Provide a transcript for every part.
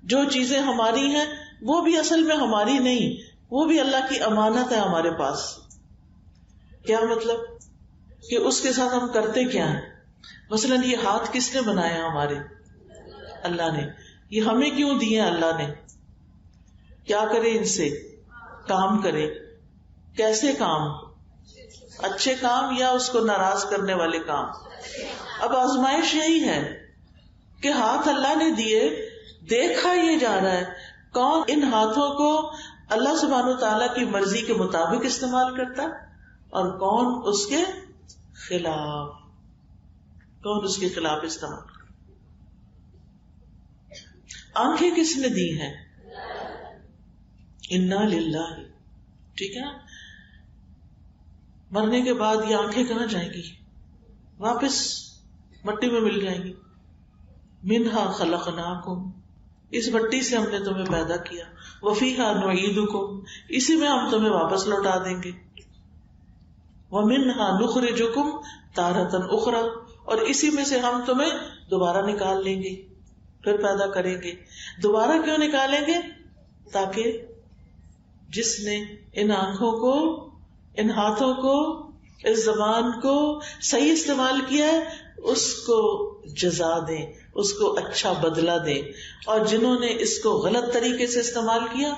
جو چیزیں ہماری ہیں وہ بھی اصل میں ہماری نہیں، وہ بھی اللہ کی امانت ہے ہمارے پاس. کیا مطلب کہ اس کے ساتھ ہم کرتے کیا ہیں؟ مثلاً یہ ہاتھ کس نے بنایا ہمارے؟ اللہ نے. یہ ہمیں کیوں دیے اللہ نے؟ کیا کرے ان سے؟ کام کرے. کیسے کام؟ اچھے کام یا اس کو ناراض کرنے والے کام؟ اب آزمائش یہی ہے کہ ہاتھ اللہ نے دیے، دیکھا یہ جا رہا ہے کون ان ہاتھوں کو اللہ سبحانہ وتعالیٰ کی مرضی کے مطابق استعمال کرتا اور کون اس کے خلاف، کون اس کے خلاف استعمال کرتا. آنکھیں کس نے دی ہیں؟ انا للہ. ٹھیک ہے نا؟ مرنے کے بعد یہ آنکھیں کہاں جائیں گی؟ واپس مٹی میں مل جائیں گی. منہا خلقناکم، اس مٹی سے ہم نے تمہیں پیدا کیا. وفیہا نعیدکم، اسی میں ہم تمہیں واپس لوٹا دیں گے. ومنہا نخرجکم تارۃ اخری، اور اسی میں سے ہم تمہیں دوبارہ نکال لیں گے، پھر پیدا کریں گے. دوبارہ کیوں نکالیں گے؟ تاکہ جس نے ان آنکھوں کو، ان ہاتھوں کو، اس زبان کو صحیح استعمال کیا ہے اس کو جزا دیں، اس کو اچھا بدلہ دیں. اور جنہوں نے اس کو غلط طریقے سے استعمال کیا،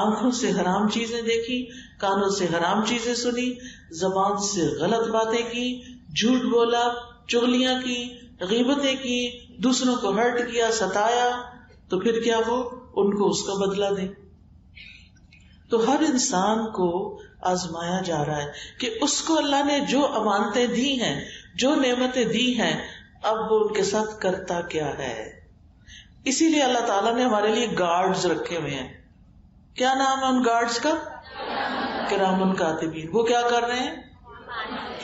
آنکھوں سے حرام چیزیں دیکھی، کانوں سے حرام چیزیں سنی، زبان سے غلط باتیں کی، جھوٹ بولا، چغلیاں کی، غیبتیں کی، دوسروں کو ہرٹ کیا، ستایا، تو پھر کیا ہو؟ ان کو اس کا بدلہ دیں. تو ہر انسان کو آزمایا جا رہا ہے کہ اس کو اللہ نے جو امانتیں دی ہیں، جو نعمتیں دی ہیں، اب وہ ان کے ساتھ کرتا کیا ہے. اسی لیے اللہ تعالیٰ نے ہمارے لیے گارڈز رکھے ہوئے ہیں. کیا نام ہے ان گارڈز کا؟ کرامن کاتبین. وہ کیا کر رہے ہیں؟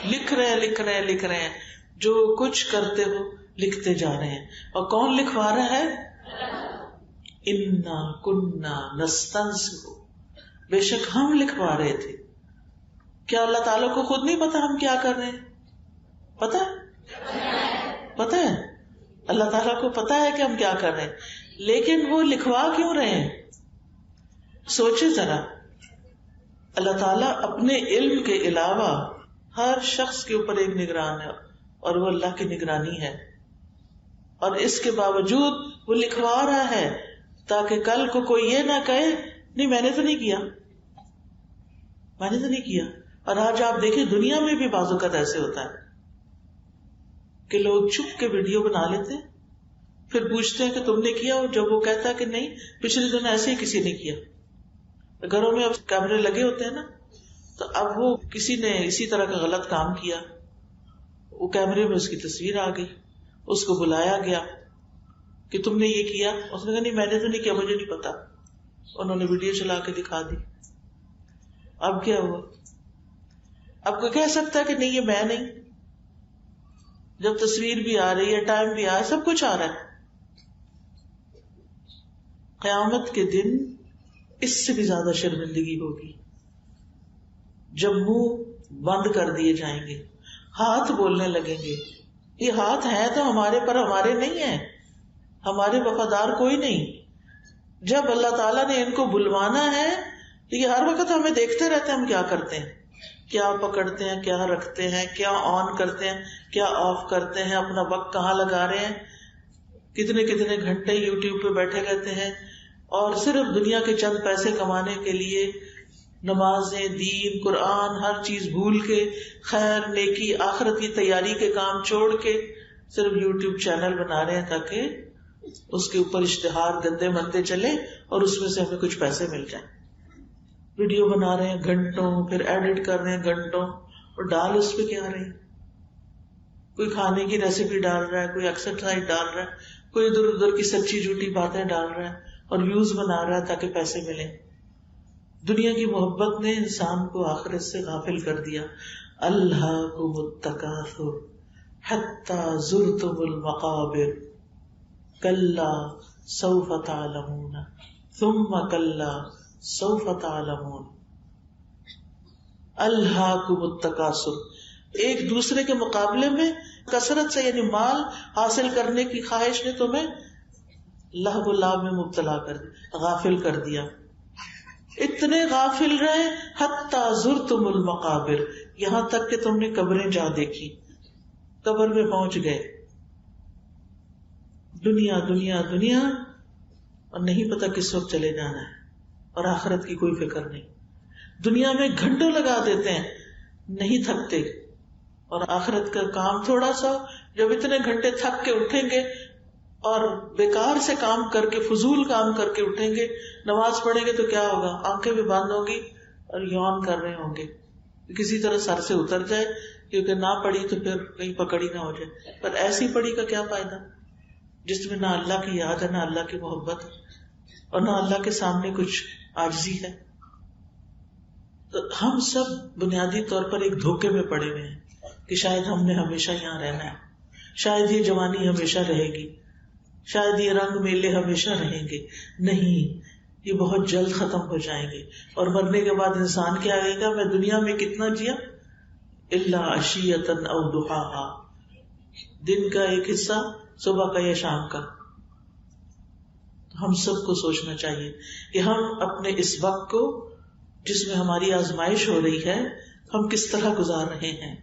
لکھ رہے ہیں. جو کچھ کرتے ہو لکھتے جا رہے ہیں. اور کون لکھوا رہا ہے؟ انا کننا نستنسخ، بے شک ہم لکھوا رہے تھے. کیا اللہ تعالیٰ کو خود نہیں پتا ہم کیا کر رہے ہیں؟ پتا ہے اللہ تعالیٰ کو پتا ہے کہ ہم کیا کر رہے ہیں، لیکن وہ لکھوا کیوں رہے ہیں؟ سوچے ذرا. اللہ تعالیٰ اپنے علم کے علاوہ ہر شخص کے اوپر ایک نگران ہے، اور وہ اللہ کی نگرانی ہے. اور اس کے باوجود وہ لکھوا رہا ہے تاکہ کل کو کوئی یہ نہ کہے نہیں میں نے تو نہیں کیا. اور آج آپ دیکھیں دنیا میں بھی بعض اوقات ایسے ہوتا ہے کہ لوگ چھپ کے ویڈیو بنا لیتے ہیں، پھر پوچھتے ہیں کہ تم نے کیا، اور جب وہ کہتا ہے کہ نہیں پچھلے دن ایسے ہی کسی نے کیا. گھروں میں اب کیمرے لگے ہوتے ہیں نا، تو اب وہ کسی نے اسی طرح کا غلط کام کیا، وہ کیمرے میں اس کی تصویر آ گئی، اس کو بلایا گیا کہ تم نے یہ کیا، اس نے کہا نہیں میں نے تو نہیں کیا، مجھے نہیں پتا. انہوں نے ویڈیو چلا کے دکھا دی. اب کیا ہوا؟ اب کوئی کہہ سکتا ہے کہ نہیں یہ میں نہیں، جب تصویر بھی آ رہی ہے، ٹائم بھی آ رہا ہے، سب کچھ آ رہا ہے. قیامت کے دن اس سے بھی زیادہ شرمندگی ہوگی جب منہ بند کر دیے جائیں گے، ہاتھ بولنے لگیں گے. یہ ہاتھ ہیں تو ہمارے پر ہمارے نہیں ہیں، ہمارے وفادار کوئی نہیں. جب اللہ تعالیٰ نے ان کو بلوانا ہے تو یہ ہر وقت ہمیں دیکھتے رہتے ہیں ہم کیا کرتے ہیں، کیا پکڑتے ہیں، کیا رکھتے ہیں، کیا آن کرتے ہیں، کیا آف کرتے ہیں، اپنا وقت کہاں لگا رہے ہیں. کتنے گھنٹے یوٹیوب پہ بیٹھے رہتے ہیں، اور صرف دنیا کے چند پیسے کمانے کے لیے نمازیں، دین، قرآن، ہر چیز بھول کے، خیر، نیکی، آخرت کی تیاری کے کام چھوڑ کے صرف یوٹیوب چینل بنا رہے ہیں تاکہ اس کے اوپر اشتہار گندے منتے چلے اور اس میں سے ہمیں کچھ پیسے مل جائیں. ویڈیو بنا رہے ہیں گھنٹوں، پھر ایڈٹ کر رہے ہیں گھنٹوں، اور ڈال اس پہ کیا رہے ہیں؟ کوئی کھانے کی ریسیپی ڈال رہا ہے، کوئی ایکسرسائز ڈال رہا ہے، کوئی ادھر ادھر کی سچی جھوٹی باتیں ڈال رہا ہے اور ویوز بنا رہا ہے تاکہ پیسے ملیں. دنیا کی محبت نے انسان کو آخرت سے غافل کر دیا. الہاکم التکاثر حتی زرتم المقابر کلا سوف تعلمون ثم کلا سوف تعلمون. الہاکم التکاثر، ایک دوسرے کے مقابلے میں کثرت سے، یعنی مال حاصل کرنے کی خواہش نے تمہیں لہو لعب میں مبتلا کر دیا، غافل کر دیا. اتنے غافل رہے حتی زرتم المقابر، یہاں تک کہ تم نے قبریں جا دیکھی، قبر میں پہنچ گئے. دنیا دنیا دنیا، اور نہیں پتا کس وقت چلے جانا ہے، اور آخرت کی کوئی فکر نہیں. دنیا میں گھنٹوں لگا دیتے ہیں نہیں تھکتے، اور آخرت کا کام تھوڑا سا. جب اتنے گھنٹے تھک کے اٹھیں گے اور بیکار سے کام کر کے، فضول کام کر کے اٹھیں گے، نماز پڑھیں گے تو کیا ہوگا؟ آنکھیں بھی بند ہوں گی اور یون کر رہے ہوں گے، کسی طرح سر سے اتر جائے، کیونکہ نہ پڑھی تو پھر کہیں پکڑی نہ ہو جائے. پر ایسی پڑھی کا کیا فائدہ جس میں نہ اللہ کی یاد ہے، نہ اللہ کی محبت ہے، اور نہ اللہ کے سامنے کچھ عاجزی ہے. تو ہم سب بنیادی طور پر ایک دھوکے میں پڑے ہوئے ہیں کہ شاید ہم نے ہمیشہ یہاں رہنا ہے، شاید یہ جوانی ہمیشہ رہے گی، شاید یہ رنگ میلے ہمیشہ رہیں گے. نہیں، یہ بہت جلد ختم ہو جائیں گے. اور مرنے کے بعد انسان کیا کہے گا؟ میں دنیا میں کتنا جیا؟ الا عشیۃ او ضحاها، دن کا ایک حصہ، صبح کا یا شام کا. ہم سب کو سوچنا چاہیے کہ ہم اپنے اس وقت کو جس میں ہماری آزمائش ہو رہی ہے، ہم کس طرح گزار رہے ہیں.